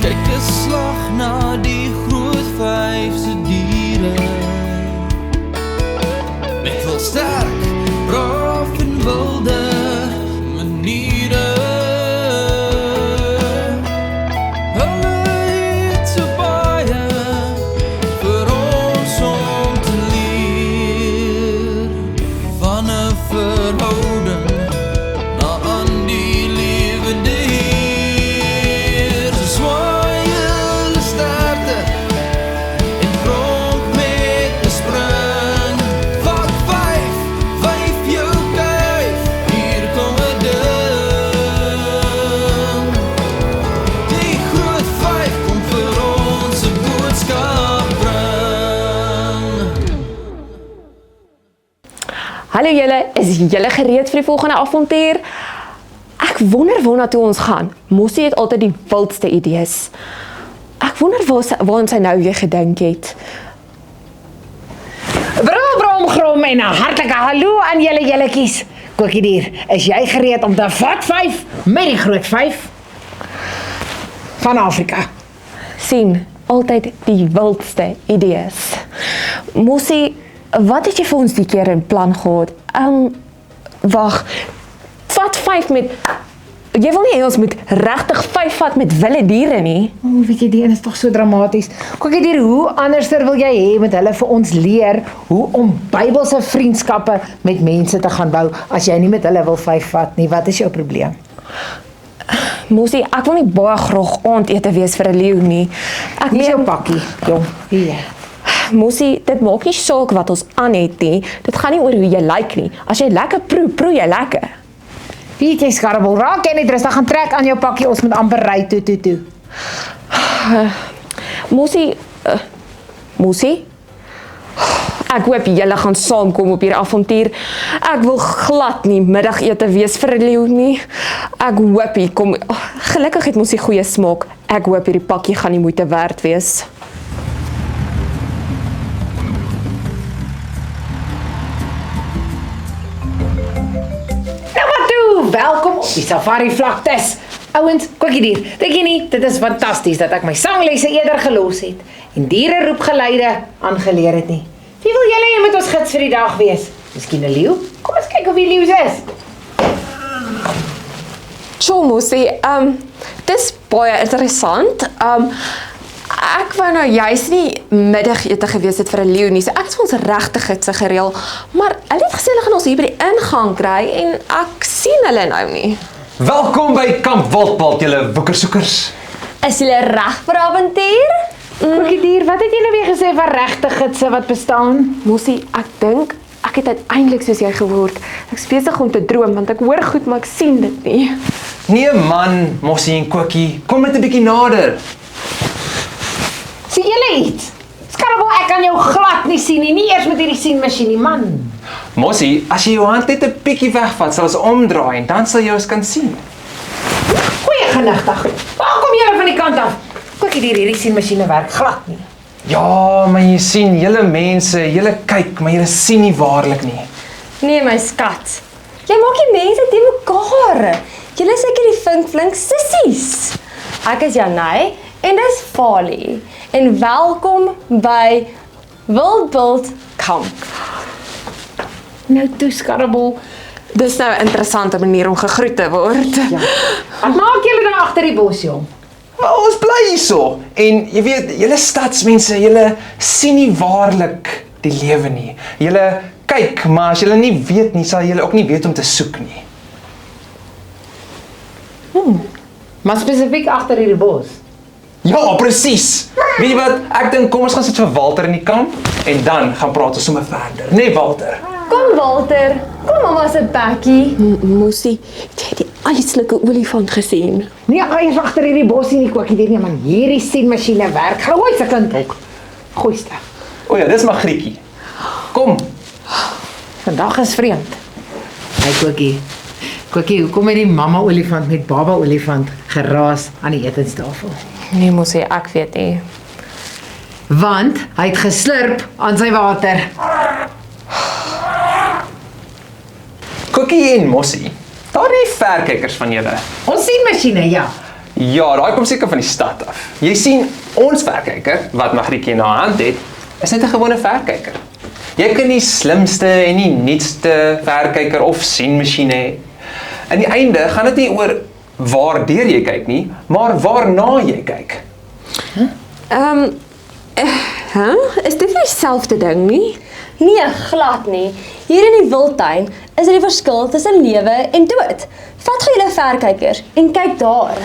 kyk 'n slag na die groot 5 se diere. Net wel sterk, braaf en wilde maniere. Hulle het so baie vir ons om te leer. Van 'n verhouding na aan die lewende Heer. So swaai hulle sterte en pronk met 'n spring. Vat 5 jou kuif, hier kom 'n ding. Die groot 5 kom vir ons 'n boodskap bring. Hallo julle, is julle gereed vir die volgende avontuur? Ek wonder waarna toe ons gaan. Mossie het altyd die wildste idees. Ek wonder waar sy nou weer gedink het. Brom grom en 'n hartlike hallo aan julle jelletjies. Kokkie dier, is jy gereed om te vat 5 met die groot 5 van Afrika? Sien, altyd die wildste idees. Mossie, wat het jy vir ons die keer in plan gehad? Wag, vat 5 met... Jy wil nie ons moet regtig 5 vat met wilde diere nie? O, weet jy, die een is toch so dramaties. Kokkie dier, hoe anderster wil jy hê met hulle vir ons leer hoe om Bybelse vriendskappe met mense te gaan bou, as jy nie met hulle wil 5 vat nie? Wat is jou probleem? Mossie, ek wil nie baie graag aandete wees vir 'n leeu nie. Ek Hier is jou pakkie, jong. Hier. Mossie, dit maak nie saak wat ons aan het nie. Dit gaan nie oor hoe jy lyk nie. As jy lekker proe jy lekker. Weet jy, skarreboel, raak jy net rustig, gaan trek aan jou pakkie, ons moet amper ry toe. Mossie, Mossie? Ek hoop julle gaan saamkom op hierdie avontuur. Ek wil glad nie middagete wees vir 'n leeu nie. Ek hoop hier kom... Gelukkig het Mossie goeie smaak. Ek hoop hierdie pakkie gaan nie moeite werd wees. Welkom op die safari vlaktes. Ouens, kokkie dier, dink jy nie, dit is fantasties dat ek my sanglesse eerder gelos het en diere roepgeluide aangeleer het nie. Wie wil julle hier met ons gids vir die dag wees? Miskien 'n leeu? Kom ons kyk of wie leeu is. Sjoe, Mossie, dis baie interessant. Ek wou nou juist nie middagete gewees het vir 'n leeu nie, so ek het ons regte gidse gereël, maar hulle het gesê hulle gaan ons hier by die ingang kry en ek sien hulle nou nie. Welkom by Kamp Wildpad, julle woekersoekers. Is julle reg vir avontuur? Kokkie dier, wat het jy nou weer gesê van regte gidse wat bestaan? Mossie, ek dink ek het uiteindelik soos jy geword. Ek is besig om te droom want ek hoor goed, maar ek sien dit nie. Nee man, Mossie en Kokkie, kom net 'n bietjie nader. Sien julle iets? Skarreboel, ek kan jou glad nie sien nie, nie eers met hierdie sienmasjien nie, man. Mossie, as jy jou hand net 'n bietjie wegvat, sal ons omdraai en dan sal jy ons kan sien. Goeie genigtig. Waar kom julle van die kant af? Kokkie dier, hierdie sienmasjiene werk glad nie. Ja, maar jy sien, julle mense, julle kyk, maar julle sien nie waarlik nie. Nee, my skat. Jy maak die mense te mekaar. Julle is seker die flink sissies. Ek is Janey en dis Fali. En welkom by Wildpad Kamp. Nou toe, skarreboel. Dis nou 'n interessante manier om gegroet te word. Ja. Wat maak julle daar agter die bos, jong? Maar ons bly hierso. En jy weet, julle stadsmense, julle sien nie waarlik die lewe nie. Julle kyk, maar as julle nie weet nie, sal julle ook nie weet om te soek nie. Maar spesifiek agter hierdie bos. Ja, presies. Weet jy wat? Ek dink kom ons gaan sit vir Walter in die kamp en dan gaan praat ons sommer verder. Nee, Walter. Kom Walter, kom mamma se bakkie. Mossie, het jy die eislike olifant gesien? Nee, hy is agter hierdie bos nie, Kokkie dier nie, man. Hierdie sienmasjiene werk. Gooi se kind ook. Gooiste. O ja, dis Magrietjie. Kom. Vandag is vreemd. Hey Kokkie. Kokkie, hoekom het die mamma olifant met baba olifant geraas aan die etenstafel? Nee, Mossie, ek weet nie. Want hy het geslurp aan sy water. Kokkie en Mossie, daardie verkykers van julle. Ons sienmasjiene, ja. Ja, daai kom seker van die stad af. Jy sien, ons verkyker, wat Magrietjie na haar hand het, is net 'n gewone verkyker. Jy kan die slimste en die nuutste verkyker of sienmasjiene hê. In die einde gaan dit nie oor waardeur jy kyk nie, maar waarna jy kyk. Is dit nie dieselfde ding nie? Nee, glad nie. Hier in die Wildtuin is dit die verskil tussen lewe en dood. Vat gou julle verkykers en kyk daar.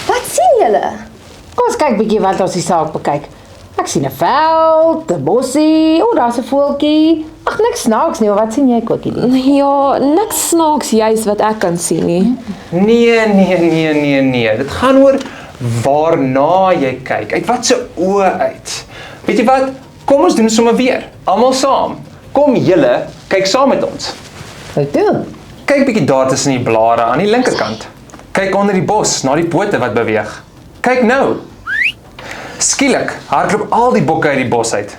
Wat sien julle? Kom ons kyk bietjie wat ons die saak bekyk. Ek sien 'n veld, 'n bossie, daar's 'n voeltjie. Ag, niks snaaks nie, wat sien jy, Kokkie? Ja, niks snaaks juis wat ek kan sien nie. Nee. Dit gaan oor waarna jy kyk. Uit wat se oë uit. Weet jy wat? Kom ons doen sommer weer. Almal saam. Kom julle, kyk saam met ons. Wat doen? Kyk bietjie daar tussen die blare aan die linkerkant. Kyk onder die bos na die pote wat beweeg. Kyk nou. Skielik hardloop al die bokke uit die bos uit.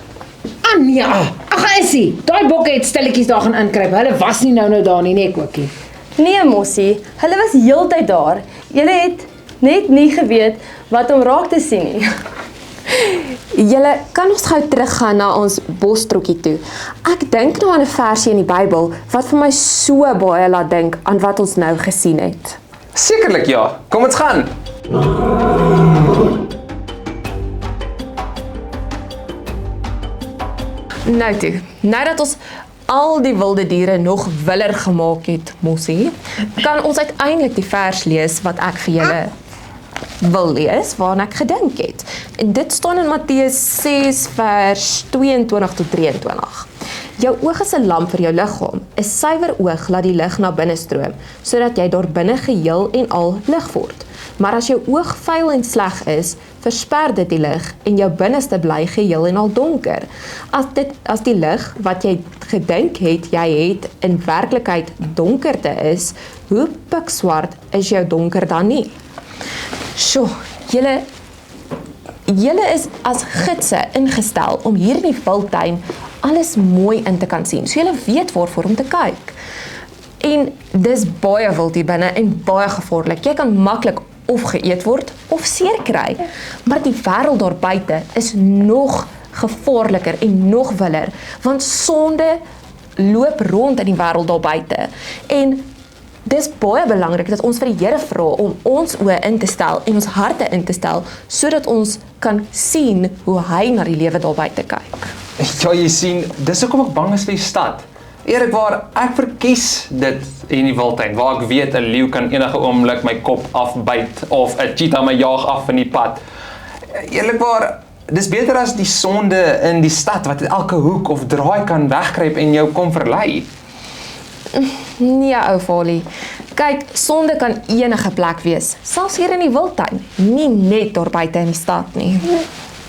Nee, ag is hy. Daai bokke het stilletjies daar gaan inkruip. Hulle was nie nou daar nie, nee, Kokkie. Nee, Mossie, hulle was heeltyd daar. Julle het net nie geweet wat om raak te sien nie. Julle, kan ons gou teruggaan na ons bostrokkie toe? Ek dink nou aan 'n versie in die Bybel wat vir my so baie laat dink aan wat ons nou gesien het. Sekerlik ja. Kom ons gaan. Nou toe, nou dat ons al die wilde diere nog willer gemaak het, Mossie, kan ons uiteindelik die vers lees wat ek vir julle wil lees, waarna ek gedink het. En dit staan in Matteus 6 vers 22 tot 23. Jou oog is 'n lamp vir jou liggaam. 'n Suiwer oog laat die lig na binne stroom, sodat jy daar binne geheel en al lig word. Maar as jou oog vuil en sleg is, versper dit die lig en jou binneste bly geheel en al donker. As die lig wat jy gedink het jy het in werklikheid donkerte is, hoe pikswart is jou donker dan nie? Sjoe, julle is as gidse ingestel om hier in die Wildtuin alles mooi in te kan sien, so julle weet waarvoor om te kyk. En dis baie wild hier binne en baie gevaarlik. Jy kan maklik of geëet word of seer kry. Maar die wêreld daar buite is nog gevaarliker en nog willer, want sonde loop rond in die wêreld daar buite. En dis baie belangrik dat ons vir die Here vra om ons oë in te stel en ons harte in te stel, sodat ons kan sien hoe hy na die lewe daar buite kyk. Ja, jy sien, dis hoekom ek bang is vir die stad. Eerlikwaar, ek verkies dit in die Wildtuin, waar ek weet 'n leeu kan enige oomblik my kop afbyt of 'n cheetah my jaag af in die pad. Eerlikwaar, dis beter as die sonde in die stad wat elke hoek of draai kan wegkruip en jou kom verlei. Nee, ou Fali. Kyk, sonde kan enige plek wees, selfs hier in die Wildtuin, nie net daar buite in die stad nie.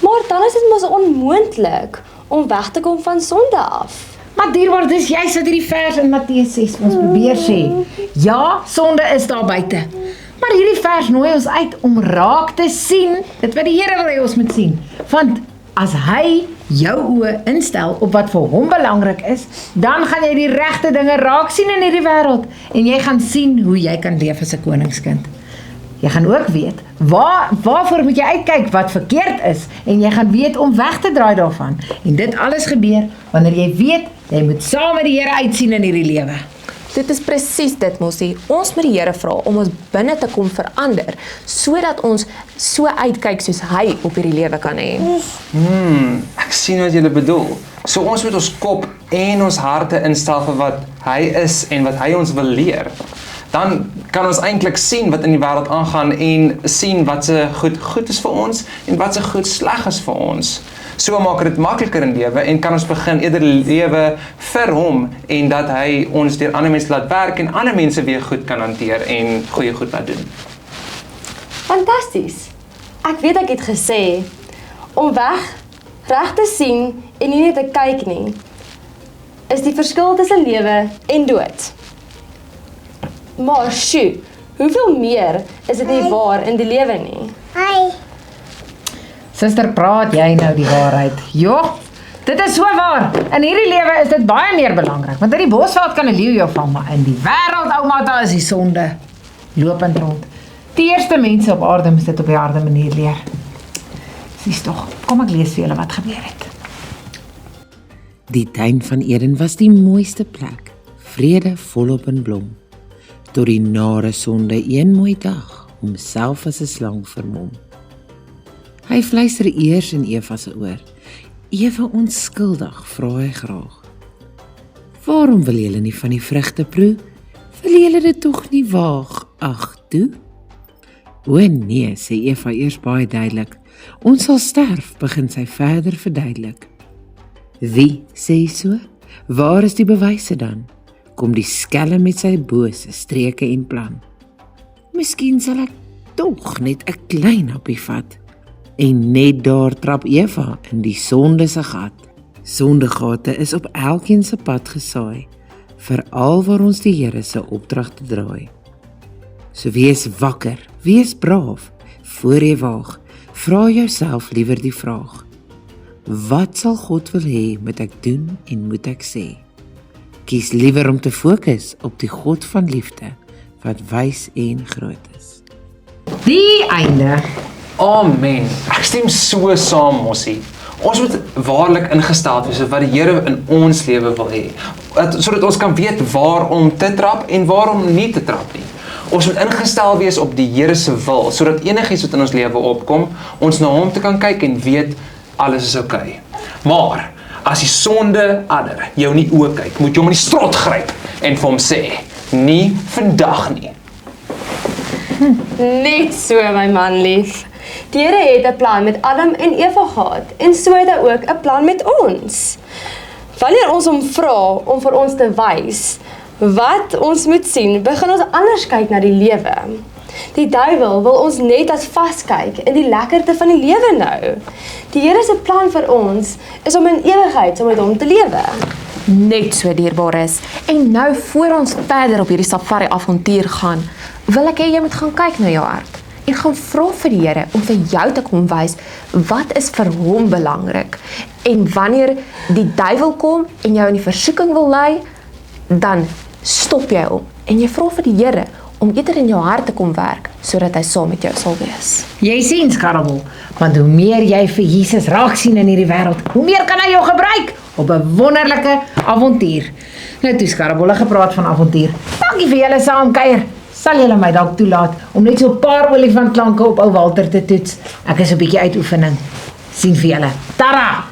Maar dan is dit mos onmoontlik om weg te kom van sonde af. Maar dierbaar, dis juist wat hierdie vers in Matteus 6 ons probeer sê. Ja, sonde is daar buite. Maar hierdie vers nooi ons uit om raak te sien, dit wat die Here wil hê ons moet sien. Want as hy jou oë instel op wat vir hom belangrik is, dan gaan jy die regte dinge raak sien in hierdie wêreld en jy gaan sien hoe jy kan leef as 'n koningskind. Jy gaan ook weet waarvoor moet jy uitkyk wat verkeerd is en jy gaan weet om weg te draai daarvan. En dit alles gebeur wanneer jy weet jy moet saam met die Here uitsien in hierdie lewe. Dit is presies dit, Mossie. Ons moet die Here vra om ons binne te kom verander, sodat ons so uitkyk soos hy op hierdie lewe kan hê. Ek sien wat jy bedoel. So ons moet ons kop en ons harte instel vir wat hy is en wat hy ons wil leer. Dan kan ons eintlik sien wat in die wêreld aangaan en sien wat se goed is vir ons en wat se goed sleg is vir ons. So maak dit makliker in lewe en kan ons begin eerder lewe vir hom en dat hy ons deur ander mense laat werk en ander mense weer goed kan hanteer en goeie goed laat doen. Fantasties. Ek weet ek het gesê om reg te sien en nie net te kyk nie, is die verskil tussen lewe en dood. Maar sjoe, hoeveel meer is dit nie waar in die lewe nie? Suster, praat jy nou die waarheid? Jo, dit is so waar. In hierdie lewe is dit baie meer belangrik, want in die bosveld kan 'n leeu jou vang, maar in die wêreld, ouma, daar is die sonde lopend rond. Die eerste mense op aarde moes dit op die harde manier leer. Sies tog, kom ek lees vir julle wat gebeur het. Die tuin van Eden was die mooiste plek, vrede volop in blom, tot die nare sonde een mooi dag homself as 'n slang vermom. Hy fluister eers in Eva se oor, ewe onskuldig vra hy graag: "Waarom wil julle nie van die vrugte proe? Wil julle dit tog nie waag? Ag, toe?" "O nee," sê Eva eers baie duidelik, "ons sal sterf," begin sy verder verduidelik. "Wie sê so? Waar is die bewyse dan?" Kom die skelm met sy bose streke en plan. "Miskien sal ek tog net 'n klein happie vat." En net daar trap Eva in die sonde se gat. Sondegate is op elkeen se pad gesaai, veral waar ons die Here se opdragte draai. So wees wakker, wees braaf, voor jy waag, vra jouself liewer die vraag: wat sal God wil hê moet ek doen en moet ek sê? Kies liewer om te fokus op die God van liefde, wat wys en groot is. Die einde. Amen. Ek stem so saam, Mossie. Ons moet waarlik ingestel wees op wat die Here in ons lewe wil hê, sodat ons kan weet waar om te trap en waarom nie te trap nie. Ons moet ingestel wees op die Here se wil, sodat enigiets wat in ons lewe opkom, ons na hom te kan kyk en weet alles is oukei. Maar as die sonde adder jou nie oë kyk, moet jy hom in die strot gryp en vir hom sê: "Nie vandag nie." Net so, my man lief. Die Here het 'n plan met Adam en Eva gehad en so het hy ook 'n plan met ons. Wanneer ons hom vra om vir ons te wys wat ons moet sien, begin ons anders kyk na die lewe. Die duiwel wil ons net as vaskyk in die lekkerte van die lewe nou. Die Here se plan vir ons is om in ewigheid saam met hom te lewe. Net so dierbares. En nou voor ons verder op hierdie safari avontuur gaan, wil ek hê jy moet gaan kyk na jou hart en gaan vra vir die Here om vir jou te kom wys wat is vir hom belangrik. En wanneer die duiwel kom en jou in die versoeking wil lei, dan stop jy hom en jy vra vir die Here om eerder in jou hart te kom werk, sodat hy saam met jou sal wees. Jy sien, Skarreboel, want hoe meer jy vir Jesus raak sien in hierdie wêreld, hoe meer kan hy jou gebruik op 'n wonderlike avontuur. Nou toe, Skarreboel, gepraat van avontuur. Dankie vir julle saamkuier. Sal julle my dalk toelaat om net so 'n paar olifantklanke op ou Walter te toets? Ek is 'n bietjie uitoefening. Sien vir julle. Tada!